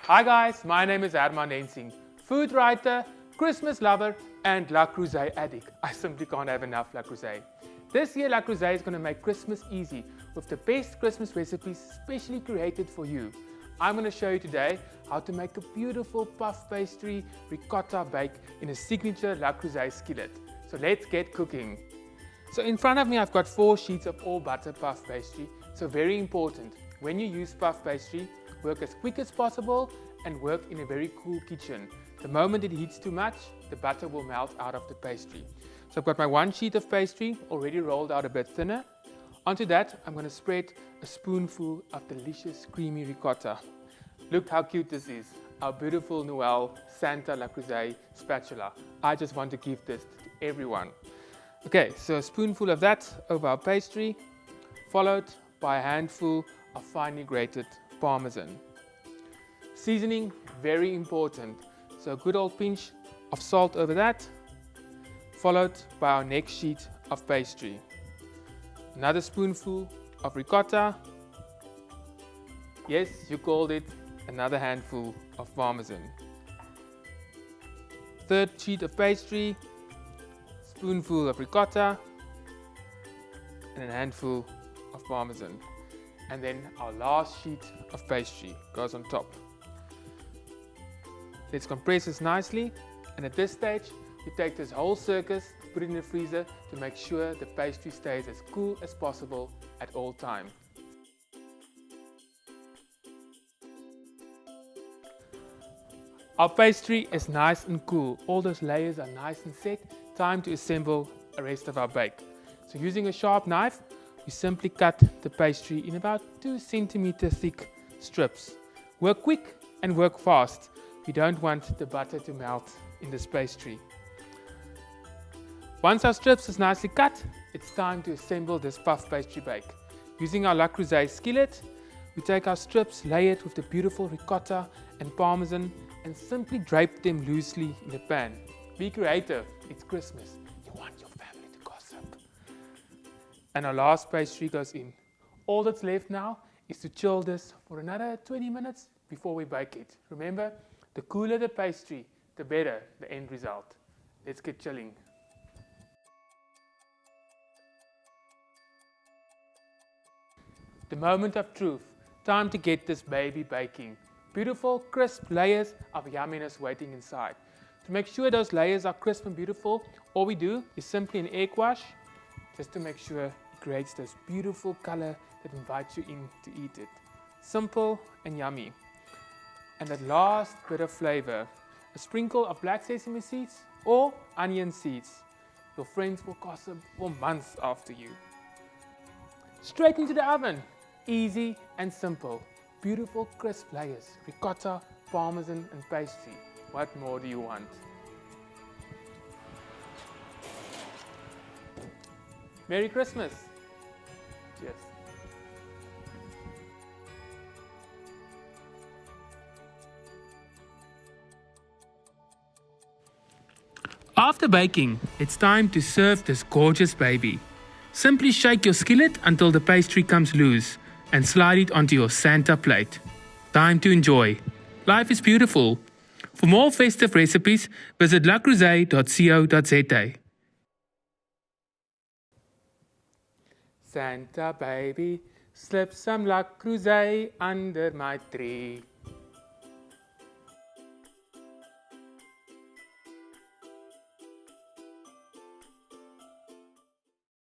Hi guys, my name is Herman Ensing, food writer, Christmas lover and Le Creuset addict. I simply can't have enough Le Creuset. This year Le Creuset is going to make Christmas easy with the best Christmas recipes specially created for you. I'm going to show you today how to make a beautiful puff pastry ricotta bake in a signature Le Creuset skillet. So let's get cooking. So in front of me I've got 4 sheets of all butter puff pastry. So very important, when you use puff pastry, work as quick as possible and work in a very cool kitchen. The moment it heats too much, the butter will melt out of the pastry. So I've got my 1 sheet of pastry already rolled out a bit thinner. Onto that, I'm going to spread a spoonful of delicious creamy ricotta. Look how cute this is. Our beautiful Noel Santa Le Creuset spatula. I just want to give this to everyone. Okay, so a spoonful of that over our pastry, followed by a handful of finely grated Parmesan. Seasoning, very important. So a good old pinch of salt over that, followed by our next sheet of pastry. Another spoonful of ricotta. Yes, you called it, another handful of Parmesan. Third sheet of pastry, spoonful of ricotta, and a handful of Parmesan. And then our last sheet of pastry goes on top. Let's compress this nicely, and at this stage you take this whole circus, put it in the freezer to make sure the pastry stays as cool as possible at all times. Our pastry is nice and cool, all those layers are nice and set, time to assemble the rest of our bake. So using a sharp knife, we simply cut the pastry in about 2 centimeter thick strips. Work quick and work fast. We don't want the butter to melt in this pastry. Once our strips is nicely cut, it's time to assemble this puff pastry bake. Using our Le Creuset skillet, we take our strips, lay it with the beautiful ricotta and Parmesan, and simply drape them loosely in the pan. Be creative, it's Christmas. You want your family to gossip. And our last pastry goes in. All that's left now is to chill this for another 20 minutes before we bake it. Remember, the cooler the pastry, the better the end result. Let's get chilling. The moment of truth. Time to get this baby baking. Beautiful, crisp layers of yumminess waiting inside. To make sure those layers are crisp and beautiful, all we do is simply an egg wash, just to make sure it creates this beautiful color that invites you in to eat it. Simple and yummy. And that last bit of flavor, a sprinkle of black sesame seeds or onion seeds. Your friends will gossip for months after you. Straight into the oven. Easy and simple. Beautiful crisp layers, ricotta, Parmesan and pastry. What more do you want? Merry Christmas. Cheers. After baking, it's time to serve this gorgeous baby. Simply shake your skillet until the pastry comes loose and slide it onto your Santa plate. Time to enjoy. Life is beautiful. For more festive recipes, visit lecreuset.co.za. Santa baby, slip some Le Creuset under my tree.